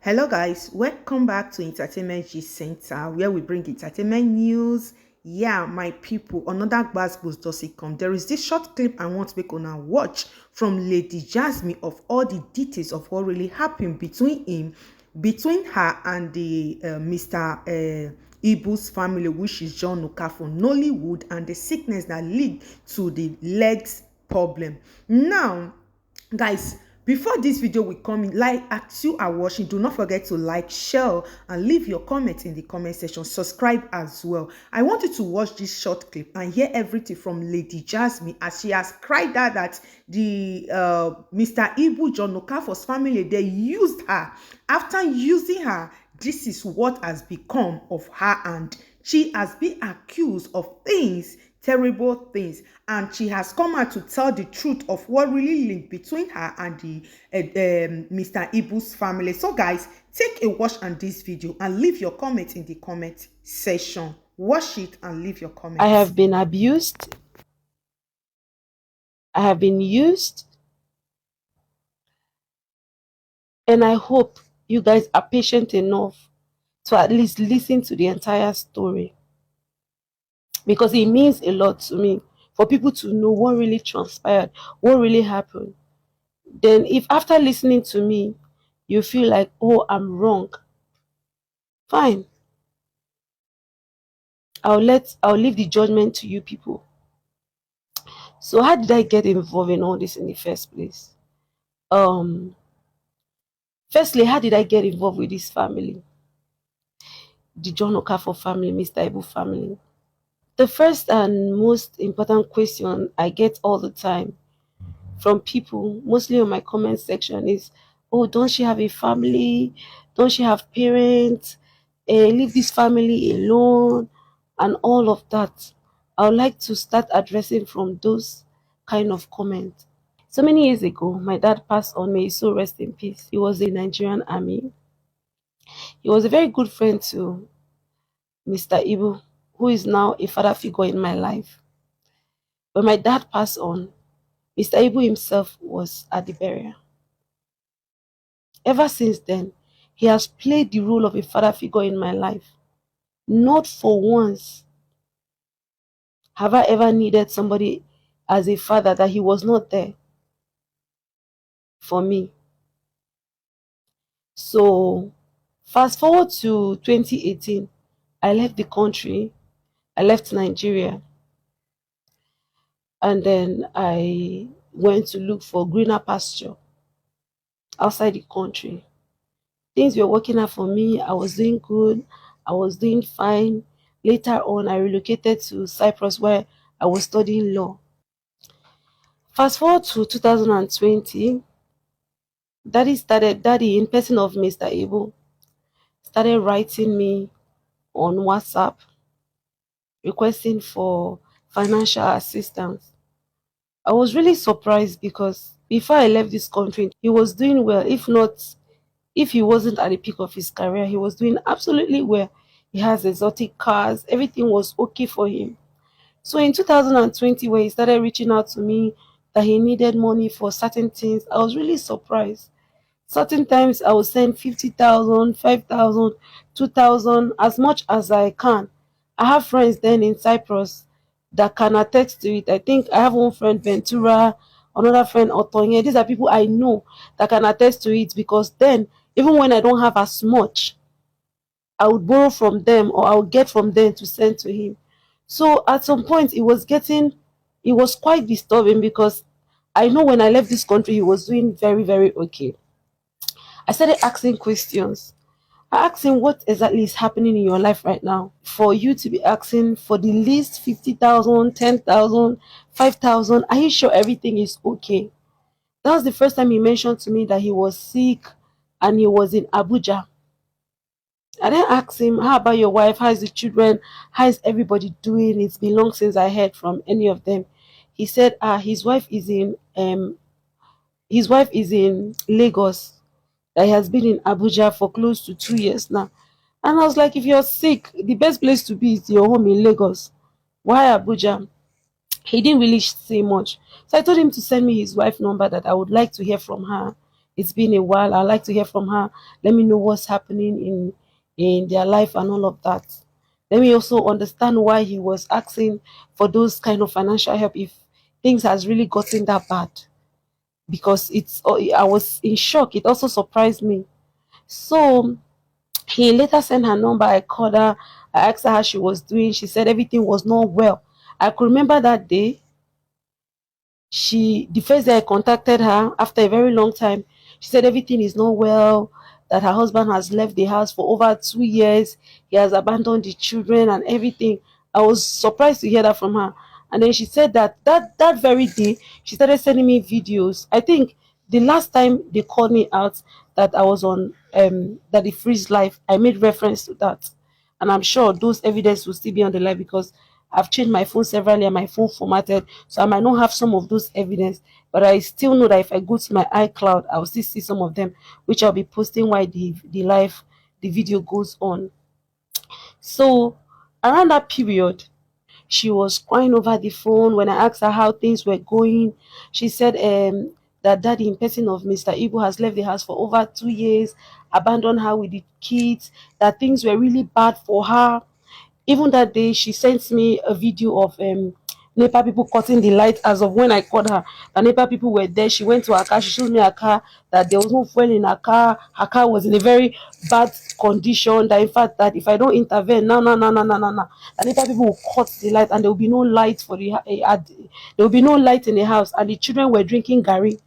Hello guys, welcome back to Entertainment G Center where we bring entertainment news. Yeah, my people, another Gbasgbos does it come. There is this short clip I want to make on our watch from Lady Jasmine of all the details of what really happened between her and the Mr. Ibu's family, which is John Okafor, Nollywood, and the sickness that lead to the legs problem. Now, guys, before this video will come in, like as you are watching, do not forget to like, share, and leave your comments in the comment section. Subscribe as well. I want you to watch this short clip and hear everything from Lady Jasmine as she has cried out that the Mr. Ibu John Okafor's family, they used her. After using her, this is what has become of her, and she has been accused of things, terrible things, and she has come out to tell the truth of what really linked between her and the Mr. Ibu's family. So guys, take a watch on this video and leave your comment in the comment section. Watch it and leave your comments. I have been abused. I have been used. And I hope you guys are patient enough to at least listen to the entire story, because it means a lot to me for people to know what really transpired, what really happened. Then if after listening to me, you feel like, oh, I'm wrong, fine. I'll leave the judgment to you people. So how did I get involved in all this in the first place? Firstly, how did I get involved with this family? The John Okafor family, Mr. Ibu family. The first and most important question I get all the time from people, mostly on my comment section, is, oh, don't she have a family? Don't she have parents? Leave this family alone, and all of that. I would like to start addressing from those kind of comments. So many years ago, my dad passed on. May his soul rest in peace. He was in the Nigerian army. He was a very good friend to Mr. Ibu, who is now a father figure in my life. When my dad passed on, Mr. Ibu himself was at the burial. Ever since then, he has played the role of a father figure in my life. Not for once have I ever needed somebody as a father that he was not there for me. So, fast forward to 2018, I left the country. I left Nigeria. And then I went to look for greener pasture outside the country. Things were working out for me. I was doing good. I was doing fine. Later on, I relocated to Cyprus where I was studying law. Fast forward to 2020, Daddy in person of Mr. Ibu, started writing me on WhatsApp requesting for financial assistance. I was really surprised because before I left this country, he was doing well. If he wasn't at the peak of his career, he was doing absolutely well. He has exotic cars, everything was okay for him. So in 2020, when he started reaching out to me that he needed money for certain things, I was really surprised. Certain times I will send 50,000, 5,000, 2,000, as much as I can. I have friends then in Cyprus that can attest to it. I think I have one friend, Ventura, another friend, Otonye. These are people I know that can attest to it, because then, even when I don't have as much, I would borrow from them or I would get from them to send to him. So at some point, it was quite disturbing, because I know when I left this country, he was doing very, very okay. I started asking questions. I asked him, what exactly is happening in your life right now for you to be asking for the least 50,000, 10,000, 5,000? Are you sure everything is okay? That was the first time he mentioned to me that he was sick and he was in Abuja. I then asked him, how about your wife? How is the children? How is everybody doing? It's been long since I heard from any of them. He said, his wife is in Lagos. That he has been in Abuja for close to 2 years now. And I was like, if you're sick, the best place to be is your home in Lagos. Why Abuja? He didn't really say much. So I told him to send me his wife's number, that I would like to hear from her. It's been a while. I'd like to hear from her. Let me know what's happening in their life and all of that. Let me also understand why he was asking for those kind of financial help if things has really gotten that bad. Because I was in shock. It also surprised me. So he later sent her number. I called her. I asked her how she was doing. She said everything was not well. I could remember that day. The first day I contacted her after a very long time, she said everything is not well, that her husband has left the house for over 2 years, he has abandoned the children and everything. I was surprised to hear that from her. And then she said that very day she started sending me videos. I think the last time they called me out that I was on that the freeze life, I made reference to that. And I'm sure those evidence will still be on the live because I've changed my phone severally and my phone formatted, so I might not have some of those evidence, but I still know that if I go to my iCloud, I'll still see some of them, which I'll be posting while the video goes on. So around that period, she was crying over the phone when I asked her how things were going. She said that daddy in person of Mr. Ibu has left the house for over 2 years, abandoned her with the kids, that things were really bad for her. Even that day, she sent me a video of NEPA people cutting the light as of when I called her. The NEPA people were there. She went to her car. She showed me her car, that there was no fuel in her car. Her car was in a very bad condition. That in fact, that if I don't intervene, no, no, no, no, no, no, no, the NEPA people will cut the light and there will be no light for there will be no light in the house. And the children were drinking gari,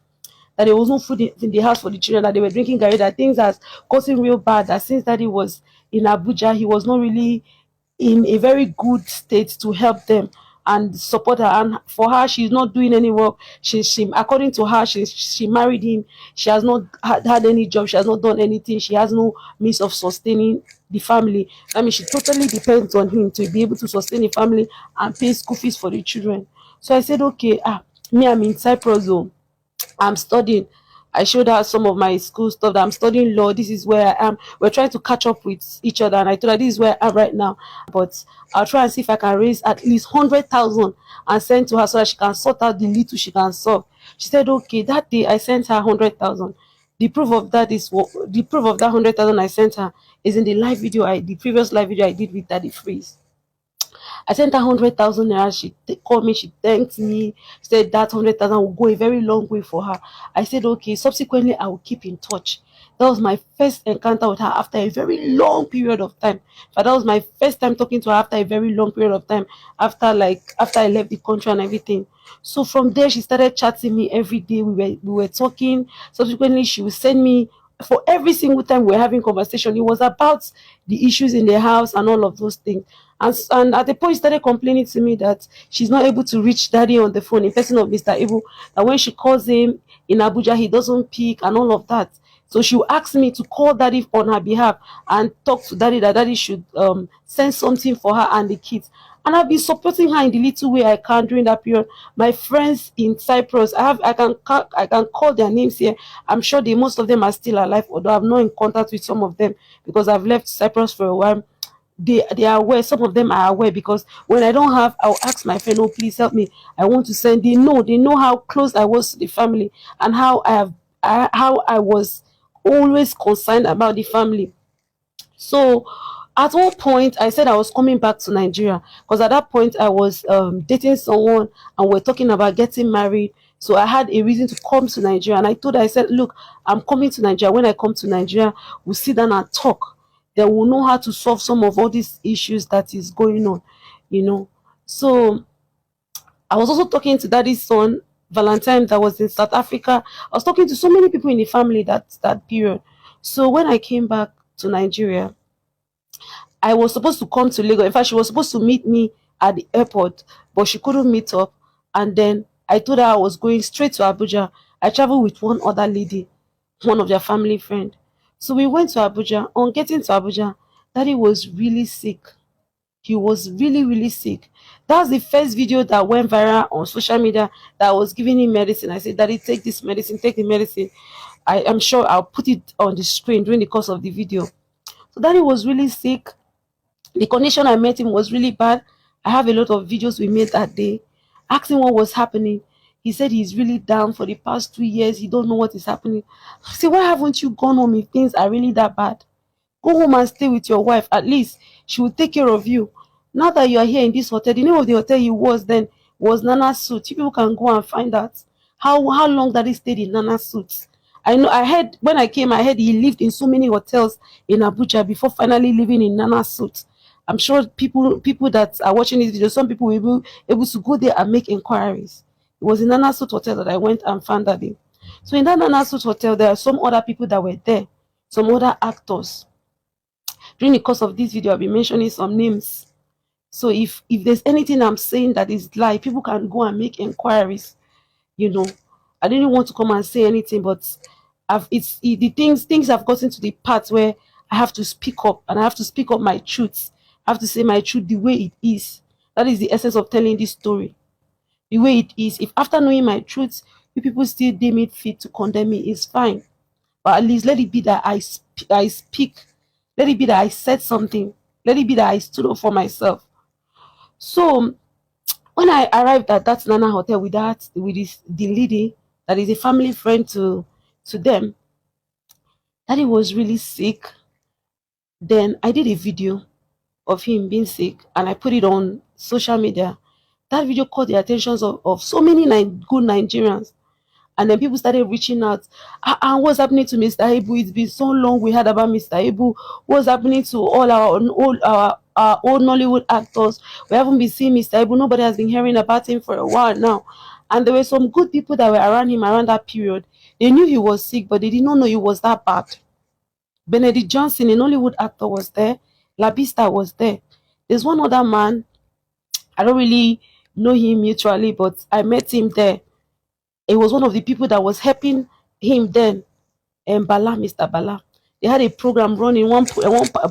that there was no food in the house for the children, that they were drinking gari, that things has gotten real bad, that since daddy was in Abuja, he was not really in a very good state to help them and support her. And for her, she's not doing any work. She according to her, she married him. She has not had any job. She has not done anything. She has no means of sustaining the family. I mean, she totally depends on him to be able to sustain the family and pay school fees for the children. So I said, okay, me, I'm in Cyprus, though. I'm studying. I showed her some of my school stuff that I'm studying law. This is where I am. We're trying to catch up with each other. And I told her this is where I am right now. But I'll try and see if I can raise at least 100,000 and send to her so that she can sort out the little she can solve. She said, okay. That day I sent her 100,000. The proof of that 100,000 I sent her is in the previous live video I did with Daddy Freeze. I sent her 100,000 naira. She called me. She thanked me. Said that 100,000 will go a very long way for her. I said okay. Subsequently, I will keep in touch. That was my first encounter with her after a very long period of time. But that was my first time talking to her after a very long period of time. After I left the country and everything. So from there, she started chatting me every day. We were talking. Subsequently, she would send me for every single time we were having conversation. It was about the issues in the house and all of those things. And at the point, she started complaining to me that she's not able to reach daddy on the phone in person of Mr. Ibu. That when she calls him in Abuja, he doesn't pick and all of that. So she will ask me to call daddy on her behalf and talk to daddy that daddy should send something for her and the kids. And I've been supporting her in the little way I can during that period. My friends in Cyprus, I can call their names here. I'm sure most of them are still alive, although I'm not in contact with some of them because I've left Cyprus for a while. They are aware. Some of them are aware because when I don't have, I'll ask my friend, oh please help me, I want to send. They know how close I was to the family and how I was always concerned about the family. So at one point I said I was coming back to Nigeria because at that point I was dating someone and we're talking about getting married. So I had a reason to come to Nigeria, and I told her, I said, look, I'm coming to Nigeria. When I come to Nigeria, we'll sit down and talk. Then we'll know how to solve some of all these issues that is going on, you know. So I was also talking to daddy's son, Valentine, that was in South Africa. I was talking to so many people in the family that period. So when I came back to Nigeria, I was supposed to come to Lagos. In fact, she was supposed to meet me at the airport, but she couldn't meet up. And then I told her I was going straight to Abuja. I traveled with one other lady, one of their family friend. So we went to Abuja. On getting to Abuja, daddy was really sick. He was really, really sick. That's the first video that went viral on social media that I was giving him medicine. I said, daddy, take this medicine, take the medicine. I am sure I'll put it on the screen during the course of the video. So daddy was really sick. The condition I met him was really bad. I have a lot of videos we made that day, asking what was happening. He said he's really down for the past 2 years. He don't know what is happening. I said, why haven't you gone home if things are really that bad? Go home and stay with your wife. At least she will take care of you. Now that you are here in this hotel, the name of the hotel he was then was Nana Suit. You people can go and find out how long that he stayed in Nana Suit. I know I heard when I came, I heard he lived in so many hotels in Abuja before finally living in Nana Suit. I'm sure people that are watching this video, some people will be able to go there and make inquiries. It was in Nana Suit Hotel that I went and found that day. So in that Nana Suit Hotel, there are some other people that were there, some other actors. During the course of this video, I'll be mentioning some names. So if there's anything I'm saying that is lie, people can go and make inquiries. You know, I didn't want to come and say anything, but the things have gotten to the part where I have to speak up, and I have to speak up my truths. I have to say my truth the way it is. That is the essence of telling this story. The way it is. If after knowing my truths, you people still deem it fit to condemn me, it's fine. But at least let it be that I speak. Let it be that I said something. Let it be that I stood up for myself. So when I arrived at that Nana hotel with the lady that is a family friend to them, daddy was really sick. Then I did a video of him being sick and I put it on social media. That video caught the attentions of so many good Nigerians. And then people started reaching out. And what's happening to Mr. Ibu? It's been so long we heard about Mr. Ibu. What's happening to our old Nollywood actors? We haven't been seeing Mr. Ibu. Nobody has been hearing about him for a while now. And there were some good people that were around him around that period. They knew he was sick, but they did not know he was that bad. Benedict Johnson, a Nollywood actor, was there. Labista was there. There's one other man. I don't really know him mutually, but I met him there. It was one of the people that was helping him then, and Bala, Mr. Bala. They had a program running, one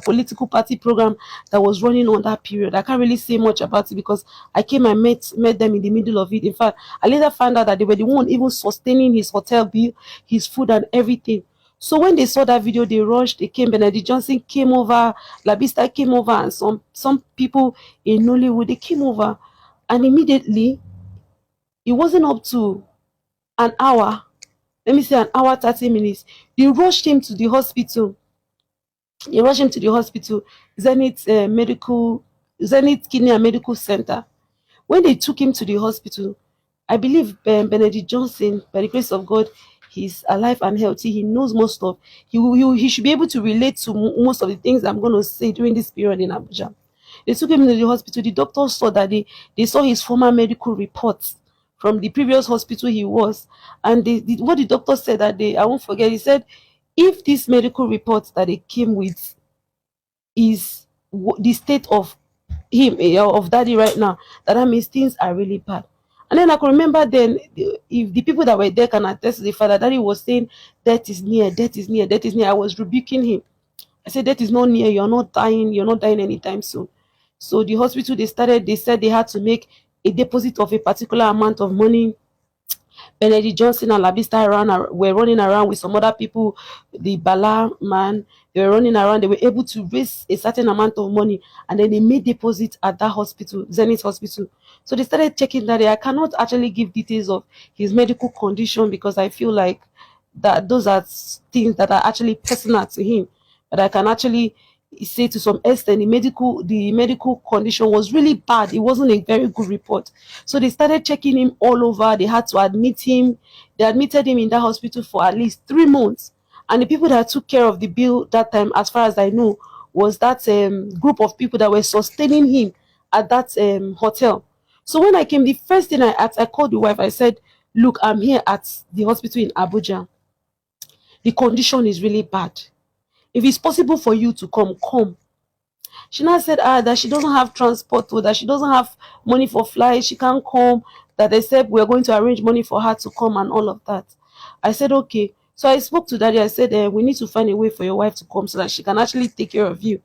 political party program that was running on that period. I can't really say much about it because I came and met them in the middle of it. In fact, I later found out that they were the one even sustaining his hotel bill, his food and everything. So when they saw that video, they rushed, they came, Benedict Johnson came over, Labista came over, and some people in Nollywood, they came over. And immediately, it wasn't up to an hour, let me say an hour 30 minutes, they rushed him to the hospital. Zenith Zenith Kidney and Medical Center. When they took him to the hospital, I believe Benedict Johnson, by the grace of God, he's alive and healthy. He knows most of he should be able to relate to most of the things I'm going to say during this period in Abuja. They took him to the hospital. The doctors saw that they saw his former medical reports from the previous hospital he was. And what the doctor said that day, I won't forget, he said, if this medical report that they came with is the state of him, of daddy right now, that means things are really bad. And then I could remember then, if the people that were there can attest to the fact that daddy was saying, death is near, death is near, death is near. I was rebuking him. I said, death is not near, you're not dying anytime soon. So the hospital, they said they had to make a deposit of a particular amount of money. Benedict Johnson and Labista were running around with some other people, the Bala man, they were running around, they were able to raise a certain amount of money, and then they made deposit at that hospital, Zenith Hospital. So they started checking that day. I cannot actually give details of his medical condition because I feel like that those are things that are actually personal to him. But I can actually say to some extent the medical condition was really bad. It wasn't a very good report. So they started checking him all over. They had to admit him. They admitted him in that hospital for at least 3 months. And the people that took care of the bill that time, as far as I know, was that group of people that were sustaining him at that hotel. So when I came, the first thing I asked, I called the wife. I said, look, I'm here at the hospital in Abuja. The condition is really bad. If it's possible for you to come. She now said that she doesn't have transport, or that she doesn't have money for flight. She can't come. That they said we're going to arrange money for her to come and all of that. I said, okay. So I spoke to daddy. I said, we need to find a way for your wife to come so that she can actually take care of you.